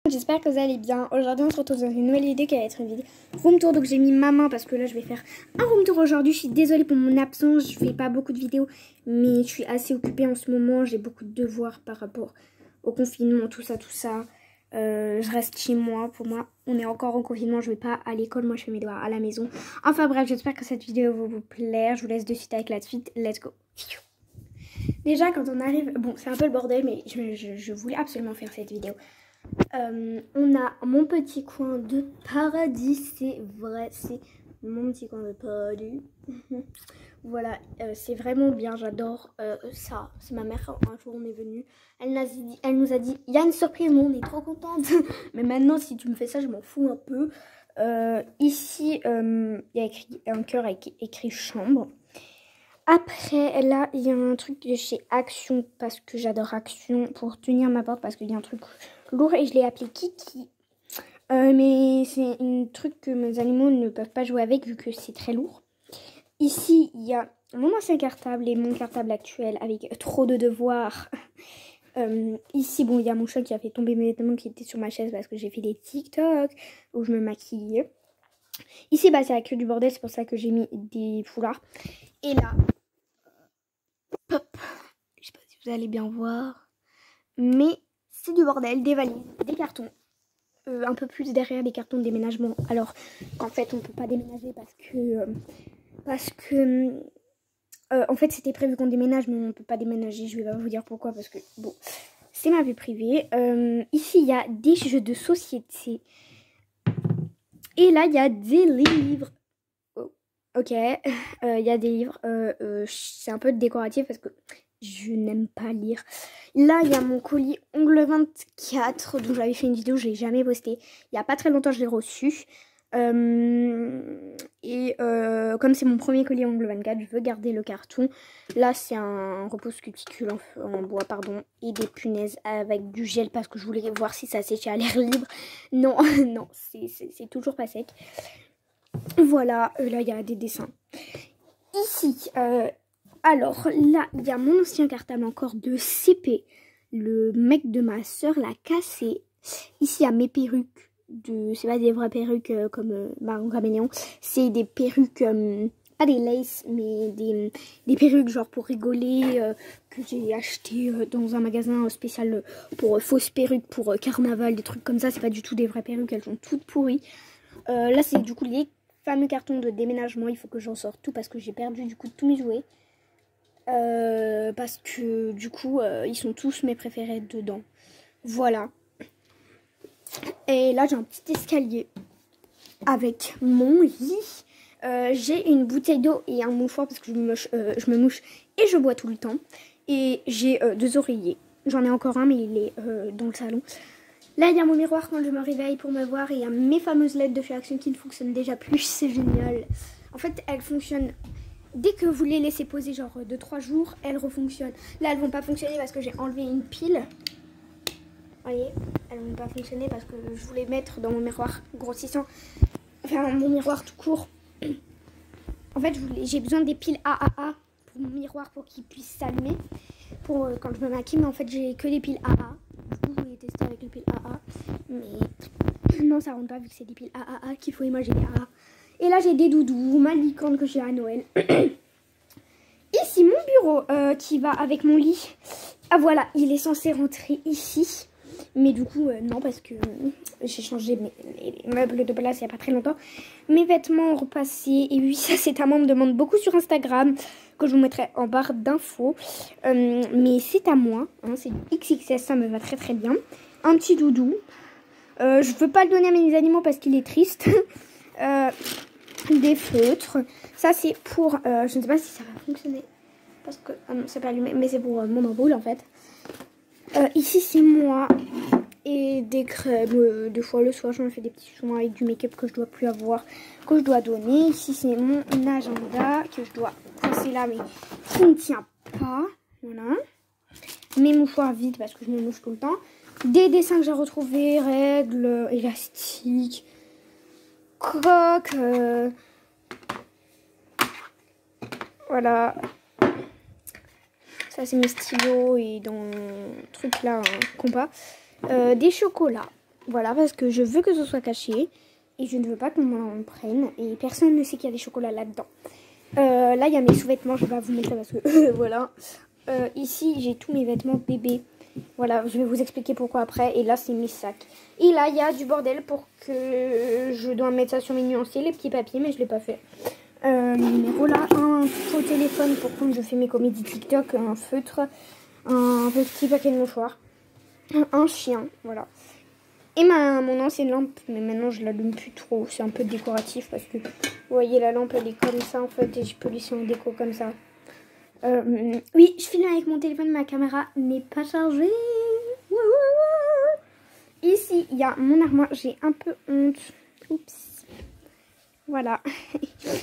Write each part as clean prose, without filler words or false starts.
J'espère que vous allez bien. Aujourd'hui on se retrouve dans une nouvelle vidéo qui va être une vidéo room tour. Donc j'ai mis ma main parce que là je vais faire un room tour aujourd'hui. Je suis désolée pour mon absence, je fais pas beaucoup de vidéos, mais je suis assez occupée en ce moment. J'ai beaucoup de devoirs par rapport au confinement, tout ça. Je reste chez moi. Pour moi, on est encore en confinement, je vais pas à l'école, moi je fais mes devoirs à la maison. Enfin bref, j'espère que cette vidéo va vous plaire. Je vous laisse de suite avec la suite. Let's go. Déjà quand on arrive, bon c'est un peu le bordel, mais je voulais absolument faire cette vidéo. On a mon petit coin de paradis, c'est vrai, c'est mon petit coin de paradis. Voilà, c'est vraiment bien, j'adore ça. C'est ma mère, un jour on est venu, elle nous a dit, il y a une surprise, on est trop contente. Mais maintenant, si tu me fais ça, je m'en fous un peu. Ici, il y a écrit un cœur avec écrit chambre. Après, là, il y a un truc de chez Action, parce que j'adore Action, pour tenir ma porte, parce qu'il y a un truc lourd, et je l'ai appelé Kiki. Mais c'est un truc que mes animaux ne peuvent pas jouer avec, vu que c'est très lourd. Ici, il y a mon ancien cartable et mon cartable actuel, avec trop de devoirs. Ici, bon, il y a mon chat qui a fait tomber mes vêtements qui étaient sur ma chaise, parce que j'ai fait des TikTok, où je me maquillais. Ici, bah, c'est la queue du bordel, c'est pour ça que j'ai mis des foulards. Et là... Hop, je sais pas si vous allez bien voir, mais c'est du bordel, des valises, des cartons, un peu plus derrière des cartons de déménagement, alors qu'en fait on peut pas déménager parce que en fait c'était prévu qu'on déménage, mais on peut pas déménager. Je vais pas vous dire pourquoi, parce que bon, c'est ma vie privée. Ici il y a des jeux de société, et là il y a des livres. Ok, il y a des livres, c'est un peu décoratif parce que je n'aime pas lire. Là, il y a mon colis Ongle 24, dont j'avais fait une vidéo, je ne l'ai jamais posté. Il n'y a pas très longtemps, je l'ai reçu. Comme c'est mon premier colis Ongle 24, je veux garder le carton. Là, c'est un repose cuticule en bois, pardon, et des punaises avec du gel parce que je voulais voir si ça séchait à l'air libre. Non, non, c'est toujours pas sec. Voilà, là il y a des dessins. Ici, alors là il y a mon ancien cartable encore de CP. Le mec de ma soeur l'a cassé. Ici il y a mes perruques. C'est pas des vraies perruques comme Marron Caméléon. C'est des perruques, pas des laces, mais des perruques genre pour rigoler. Que j'ai acheté dans un magasin spécial pour fausses perruques, pour carnaval, des trucs comme ça. C'est pas du tout des vraies perruques, elles sont toutes pourries. Là c'est du coup les fameux carton de déménagement. Il faut que j'en sorte tout parce que j'ai perdu du coup tous mes jouets. Parce que du coup ils sont tous mes préférés dedans. Voilà. Et là j'ai un petit escalier avec mon lit. J'ai une bouteille d'eau et un mouchoir parce que je me mouche et je bois tout le temps. Et j'ai 2 oreillers. J'en ai encore un, mais il est dans le salon. Là, il y a mon miroir quand je me réveille pour me voir. Et il y a mes fameuses LED de chez Action qui ne fonctionnent déjà plus. C'est génial. En fait, elles fonctionnent dès que vous les laissez poser, genre 2-3 jours, elles refonctionnent. Là, elles vont pas fonctionner parce que j'ai enlevé une pile. Vous voyez, elles vont pas fonctionner parce que je voulais mettre dans mon miroir grossissant. Enfin, mon miroir tout court. En fait, j'ai besoin des piles AAA pour mon miroir pour qu'il puisse s'allumer. Pour quand je me maquille, mais en fait, j'ai que des piles AA. Du coup, je voulais tester avec les piles AA. Mais non, ça rentre pas vu que c'est des piles AAA qu'il faut imaginer AA. Et là, j'ai des doudous, ma licorne que j'ai à Noël. Ici, mon bureau qui va avec mon lit. Ah voilà, il est censé rentrer ici. Mais du coup, non, parce que j'ai changé les meubles de place il n'y a pas très longtemps. Mes vêtements ont repassé. Et oui, ça, c'est à moi, on me demande beaucoup sur Instagram, que je vous mettrai en barre d'infos. Mais c'est à moi, hein, c'est du XXS, ça me va très très bien. Un petit doudou. Je veux pas le donner à mes animaux parce qu'il est triste. Des feutres. Ça, c'est pour... je ne sais pas si ça va fonctionner. Parce que... Ah non, c'est pas allumé. Mais c'est pour mon ampoule, en fait. Ici, c'est moi. Et des crèmes. Des fois, le soir, je me fais des petits soins avec du make-up que je dois plus avoir. Que je dois donner. Ici, c'est mon agenda que je dois coincer là, mais qui ne tient pas. Voilà. Mes mouchoirs vides parce que je me mouche tout le temps. Des dessins que j'ai retrouvés. Règles, élastiques. Crocs. Voilà. Ça, c'est mes stylos et dans le truc là, un compas. Des chocolats. Voilà, parce que je veux que ce soit caché. Et je ne veux pas qu'on m'en prenne. Et personne ne sait qu'il y a des chocolats là-dedans. Là, il y a mes sous-vêtements. Je vais pas vous mettre ça parce que voilà. Ici, j'ai tous mes vêtements bébés. Voilà, je vais vous expliquer pourquoi après. Et là, c'est mes sacs. Et là, il y a du bordel pour que je dois mettre ça sur mes nuanciers, les petits papiers, mais je ne l'ai pas fait. Les numéros là, un faux téléphone pour quand je fais mes comédies TikTok, un feutre, un petit paquet de mouchoirs, un chien, voilà. Et mon ancienne lampe, mais maintenant je l'allume plus trop, c'est un peu décoratif parce que vous voyez la lampe elle est comme ça en fait et je peux laisser en déco comme ça. Oui, je filme avec mon téléphone, ma caméra n'est pas chargée. Ici, il y a mon armoire, j'ai un peu honte. Oups. Voilà.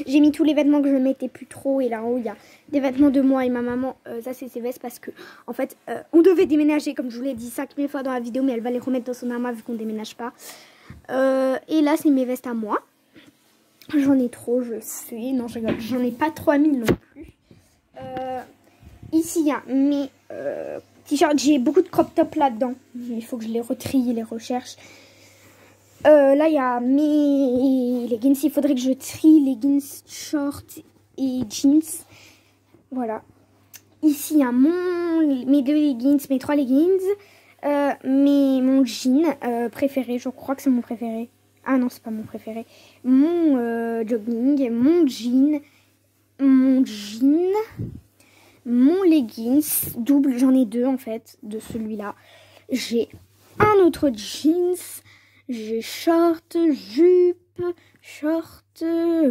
J'ai mis tous les vêtements que je mettais plus trop. Et là en haut, il y a des vêtements de moi et ma maman. Ça, c'est ses vestes parce que, en fait, on devait déménager, comme je vous l'ai dit 5000 fois dans la vidéo. Mais elle va les remettre dans son armoire vu qu'on déménage pas. Et là, c'est mes vestes à moi. J'en ai trop, je sais. Non, je rigole. J'en ai pas 3000 non plus. Ici, il y a mes t-shirts. J'ai beaucoup de crop top là-dedans. Il faut que je les retrie, les recherche. Là, il y a mes leggings. Il faudrait que je trie leggings, shorts et jeans. Voilà. Ici, il y a mes 2 leggings, mes 3 leggings. Mon jean préféré. Je crois que c'est mon préféré. Ah non, c'est pas mon préféré. Mon jogging, mon jean, mon leggings double. J'en ai 2 en fait de celui-là. J'ai un autre jeans. J'ai short, jupe, short,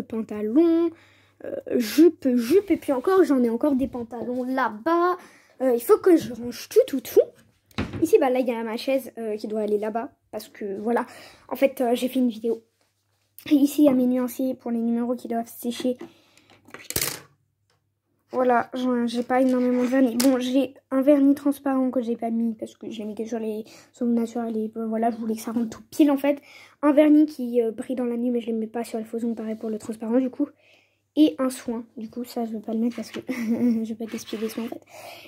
pantalon, jupe, et puis encore, j'en ai encore des pantalons là-bas. Il faut que je range tout. Ici, bah là, il y a ma chaise qui doit aller là-bas, parce que, voilà, en fait, j'ai fait une vidéo. Et ici, il y a mes nuanciers pour les numéros qui doivent sécher. Voilà, j'ai pas énormément de vernis. Bon, j'ai un vernis transparent que j'ai pas mis parce que j'ai mis que sur les saumes naturels et voilà, je voulais que ça rentre tout pile en fait. Un vernis qui brille dans la nuit mais je le mets pas sur les faux ongles, pareil pour le transparent du coup. Et un soin, du coup ça je vais pas le mettre parce que je vais pas gaspiller des soins en fait.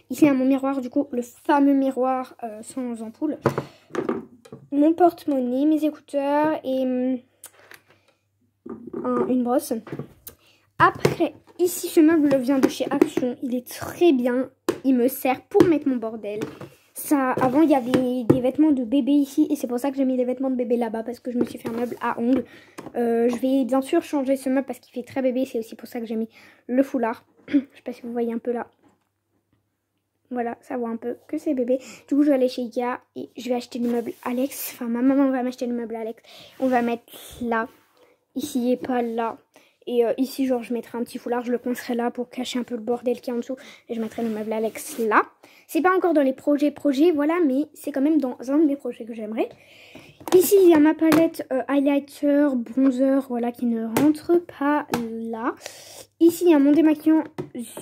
Ici il y a mon miroir, du coup le fameux miroir sans ampoule. Mon porte-monnaie, mes écouteurs et une brosse. Après, ici, ce meuble vient de chez Action. Il est très bien. Il me sert pour mettre mon bordel. Ça, avant, il y avait des vêtements de bébé ici. Et c'est pour ça que j'ai mis les vêtements de bébé là-bas. Parce que je me suis fait un meuble à ongles. Je vais bien sûr changer ce meuble parce qu'il fait très bébé. C'est aussi pour ça que j'ai mis le foulard. Je sais pas si vous voyez un peu là. Voilà, ça voit un peu que c'est bébé. Du coup, je vais aller chez Ikea et je vais acheter le meuble Alex. Enfin, ma maman va m'acheter le meuble Alex. On va mettre là. Ici et pas là. Et ici, genre, je mettrai un petit foulard, je le coincerai là pour cacher un peu le bordel qui est en dessous. Et je mettrai le meuble Alex là. C'est pas encore dans les projets, voilà, mais c'est quand même dans un de mes projets que j'aimerais. Ici, il y a ma palette highlighter, bronzer, voilà, qui ne rentre pas là. Ici, il y a mon démaquillant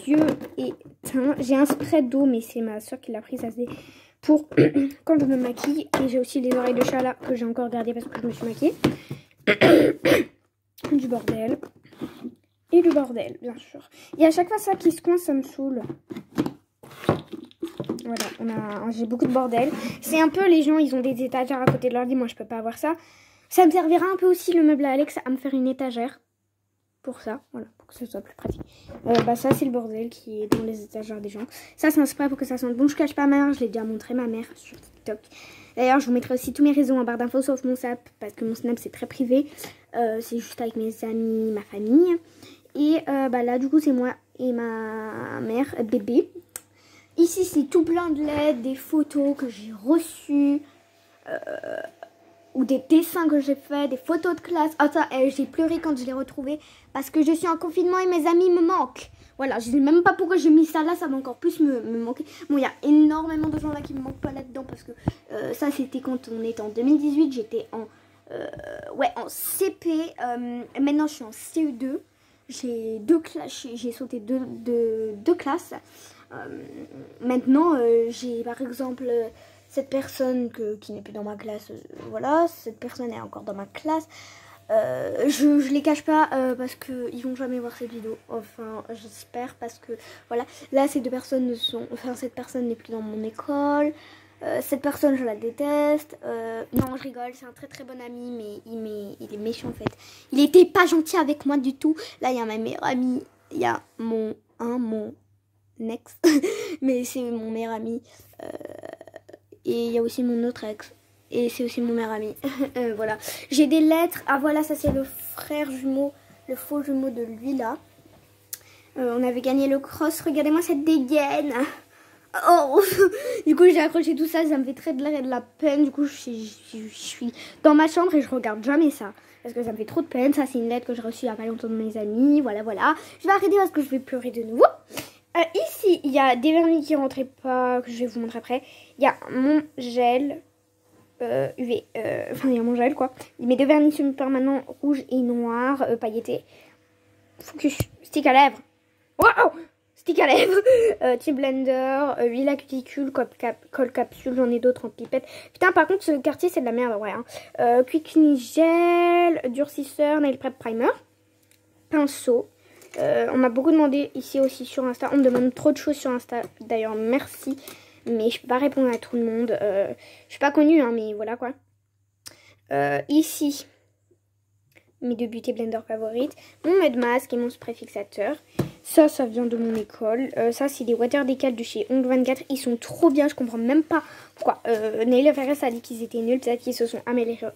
yeux et teint. J'ai un spray d'eau, mais c'est ma soeur qui l'a pris, ça c'est pour quand je me maquille. Et j'ai aussi les oreilles de chat là, que j'ai encore gardées parce que je me suis maquillée. Du bordel. Et du bordel, bien sûr. Et à chaque fois, ça qui se coince, ça me saoule. Voilà, j'ai beaucoup de bordel. C'est un peu, les gens, ils ont des étagères à côté de leur lit. Moi, je peux pas avoir ça. Ça me servira un peu aussi, le meuble à Alex, à me faire une étagère. Pour ça, voilà, pour que ce soit plus pratique. Bah ça, c'est le bordel qui est dans les étagères des gens. Ça, c'est un spray pour que ça sente bon. Je cache pas ma mère, je l'ai déjà montré ma mère sur TikTok. D'ailleurs, je vous mettrai aussi tous mes réseaux en barre d'infos, sauf mon Snap, parce que mon Snap, c'est très privé. C'est juste avec mes amis, ma famille. Et bah là, du coup, c'est moi et ma mère, bébé. Ici, c'est tout plein de lettres, des photos que j'ai reçues. Ou des dessins que j'ai fait, des photos de classe. Ah ça, j'ai pleuré quand je l'ai retrouvé parce que je suis en confinement et mes amis me manquent. Voilà, je sais même pas pourquoi j'ai mis ça là, ça va encore plus me manquer. Bon, il y a énormément de gens là qui me manquent pas là-dedans parce que ça c'était quand on était en 2018, j'étais en en CP. Maintenant je suis en CE2. J'ai j'ai sauté deux classes. Maintenant j'ai par exemple cette personne qui n'est plus dans ma classe, voilà, cette personne est encore dans ma classe. Je les cache pas parce qu'ils vont jamais voir cette vidéo. Enfin, j'espère parce que voilà. Là, ces deux personnes cette personne n'est plus dans mon école. Cette personne, je la déteste. Non, je rigole, c'est un très très bon ami, mais il est méchant en fait. Il était pas gentil avec moi du tout. Là, il y a ma meilleure amie. Il y a mon ex. Mais c'est mon meilleur ami. Et il y a aussi mon autre ex. Et c'est aussi mon meilleur ami. Voilà. J'ai des lettres. Ah voilà, ça c'est le frère jumeau. Le faux jumeau de lui là. On avait gagné le cross. Regardez-moi cette dégaine. Oh. Du coup j'ai accroché tout ça. Ça me fait très de la peine. Du coup je suis dans ma chambre et je regarde jamais ça. Parce que ça me fait trop de peine. Ça c'est une lettre que j'ai reçue il y a pas longtemps de mes amis. Voilà voilà. Je vais arrêter parce que je vais pleurer de nouveau. Ici il y a des vernis qui rentraient pas. Que je vais vous montrer après. Il y a mon gel. UV, enfin il y a mon gel quoi. Mes deux vernis semi-permanents rouge et noir pailletés. Focus, stick à lèvres. Waouh, stick à lèvres. Tube blender, huile à cuticule, colle capsule, j'en ai d'autres en pipette. Putain par contre ce quartier c'est de la merde ouais. Quick gel, durcisseur, nail prep primer, pinceau. On m'a beaucoup demandé ici aussi sur Insta. On me demande trop de choses sur Insta. D'ailleurs merci. Mais je peux pas répondre à tout le monde. Je suis pas connue, hein, mais voilà quoi. Ici, mes deux beauty blender favorites. Mon mud mask et mon spray fixateur. Ça vient de mon école. Ça, c'est des water décal de chez Ongle 24. Ils sont trop bien. Je comprends même pas pourquoi. Nelly FRS a dit qu'ils étaient nuls. Peut-être qu'ils se sont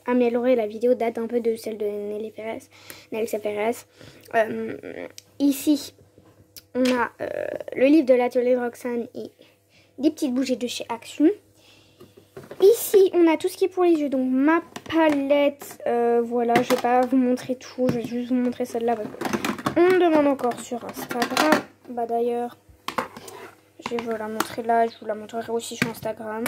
améliorés. La vidéo date un peu de celle de Nelly FRS. Ici, on a le livre de l'atelier de Roxane et des petites bougies de chez Action. Ici, on a tout ce qui est pour les yeux. Donc, ma palette. Voilà, je vais pas vous montrer tout. Je vais juste vous montrer celle-là. On me demande encore sur Instagram. Bah, d'ailleurs, je vais vous la montrer là. Je vous la montrerai aussi sur Instagram.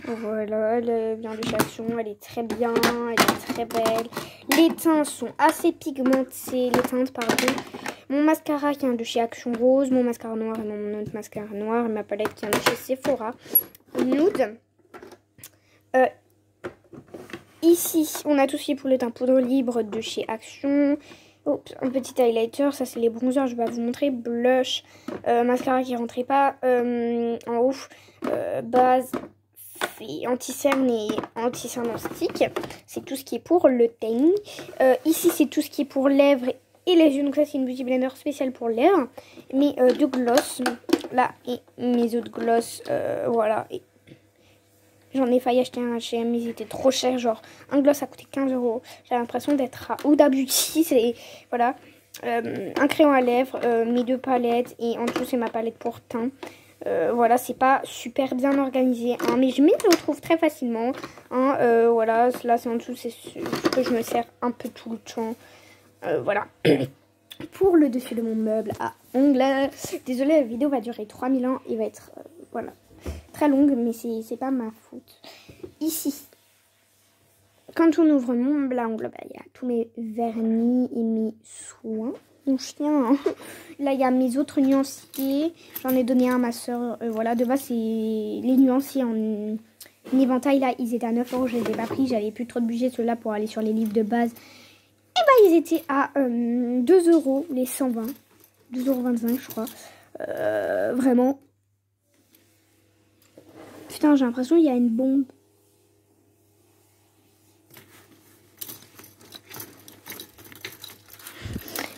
Voilà, elle vient de chez Action. Elle est très bien. Elle est très belle. Les teintes sont assez pigmentées. Les teintes, pardon. Mon mascara qui vient de chez Action Rose, mon mascara noir et mon autre mascara noir, et ma palette qui vient de chez Sephora Nude. Ici, on a tout ce qui est pour le teint poudre libre de chez Action. Oups, un petit highlighter, ça c'est les bronzers, je vais vous montrer. Blush, mascara qui rentrait pas en haut, base, anti-cerne et anti-cerne en stick. C'est tout ce qui est pour le teint. Ici, c'est tout ce qui est pour lèvres et les yeux. Donc ça c'est une beauty blender spéciale pour lèvres. Mes deux gloss là et mes autres gloss voilà. J'en ai failli acheter un H&M mais ils étaient trop chers. Genre un gloss a coûté 15 €. J'ai l'impression d'être à Huda Beauty. C'est voilà. Un crayon à lèvres, mes deux palettes et en dessous c'est ma palette pour teint. Voilà, c'est pas super bien organisé hein, mais je m'y retrouve très facilement hein, voilà, là c'est en dessous, c'est ce que je me sers un peu tout le temps. Voilà. Pour le dessus de mon meuble à ongles. Désolée, la vidéo va durer 3000 ans. Il va être voilà, très longue, mais c'est pas ma faute. Ici, quand on ouvre mon meuble à ongles, il y a tous mes vernis et mes soins. Mon chien, hein. Là, il y a mes autres nuanciers. J'en ai donné un à ma soeur. Voilà, de base, c'est les nuanciers en éventail. Là, ils étaient à 9 €. Je les ai pas pris. J'avais plus trop de budget, ceux-là, pour aller sur les livres de base. Et bah ils étaient à 2 € les 120. 2,25 € je crois. Vraiment. Putain, j'ai l'impression qu'il y a une bombe.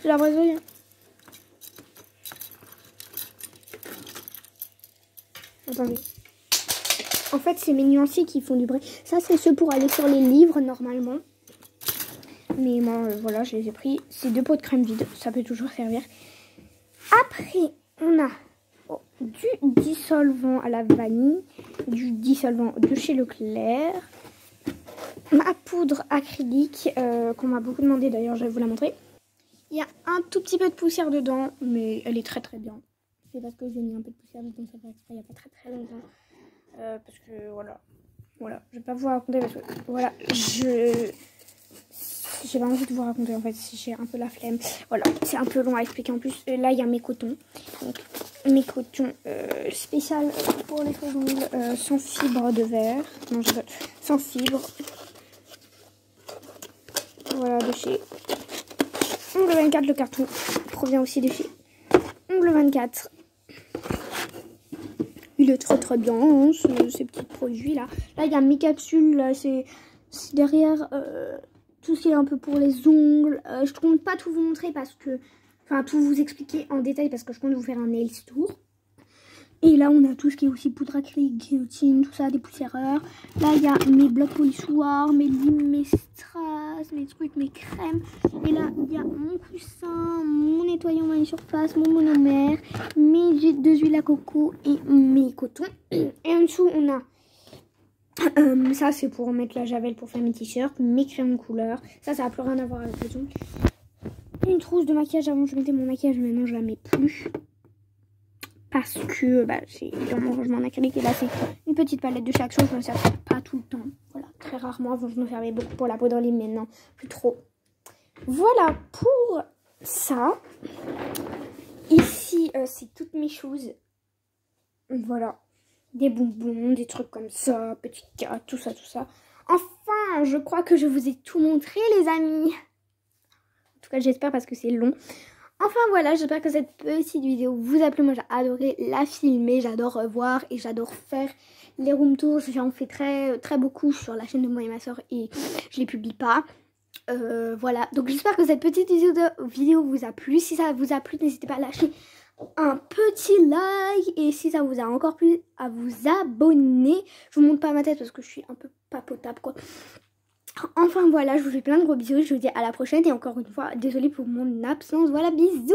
J'ai l'impression qu'il y a... Attendez. En fait, c'est mes nuanciers qui font du bruit. Ça, c'est ceux pour aller sur les livres normalement. Mais moi, voilà, je les ai pris. C'est 2 pots de crème vide. Ça peut toujours servir. Après, on a du dissolvant à la vanille. Du dissolvant de chez Leclerc. Ma poudre acrylique qu'on m'a beaucoup demandé. D'ailleurs, je vais vous la montrer. Il y a un tout petit peu de poussière dedans. Mais elle est très très bien. C'est parce que j'ai mis un peu de poussière dedans. Ça fait exprès il n'y a pas très très longtemps. Parce que voilà. Voilà. Je vais pas vous raconter parce que voilà. J'ai pas envie de vous raconter en fait, j'ai un peu la flemme. Voilà, c'est un peu long à expliquer en plus. Là, il y a mes cotons. Donc, mes cotons spécial pour les ongles sans fibre de verre. Non, je veux sans fibre. Voilà, de chez Ongle 24. Le carton provient aussi de chez Ongle 24. il est très très bien, hein, ces petits produits là. Là, il y a mes capsules, c'est derrière tout ce qui est un peu pour les ongles. Je ne compte pas tout vous montrer parce que, enfin tout vous expliquer en détail parce que je compte vous faire un nails tour. Et là, on a tout ce qui est aussi poudre acrylique, guillotine, tout ça, des poussiéreurs. Là, il y a mes blocs polissoirs, mes limes, mes strass, mes trucs, mes crèmes. Et là, il y a mon coussin, mon nettoyant maille surface, mon monomère, mes deux huiles à coco et mes cotons. Et en dessous, on a... ça, c'est pour mettre la javel pour faire mes t-shirts, mes crayons couleur. Ça n'a plus rien à voir avec les ongles. Une trousse de maquillage. Avant, je mettais mon maquillage, maintenant, je la mets plus. Parce que c'est dans mon rangement en acrylique. Et là, c'est une petite palette de chaque chose. Je ne me sers pas tout le temps. Voilà, très rarement. Avant, je me servais beaucoup pour la poudre lime. Maintenant, plus trop. Voilà pour ça. Ici, c'est toutes mes choses. Voilà. Des bonbons, des trucs comme ça. Petites cartes, tout ça, tout ça. Enfin, je crois que je vous ai tout montré, les amis. En tout cas, j'espère parce que c'est long. Enfin voilà, j'espère que cette petite vidéo vous a plu. Moi j'ai adoré la filmer, j'adore revoir et j'adore faire les room tours. J'en fais très beaucoup sur la chaîne de moi et ma soeur et je les publie pas. Voilà, donc j'espère que cette petite vidéo vous a plu. Si ça vous a plu, n'hésitez pas à lâcher un petit like et si ça vous a encore plu, à vous abonner. Je vous montre pas ma tête parce que je suis un peu papotable quoi. Enfin voilà, je vous fais plein de gros bisous, je vous dis à la prochaine et encore une fois, désolée pour mon absence, voilà, bisous.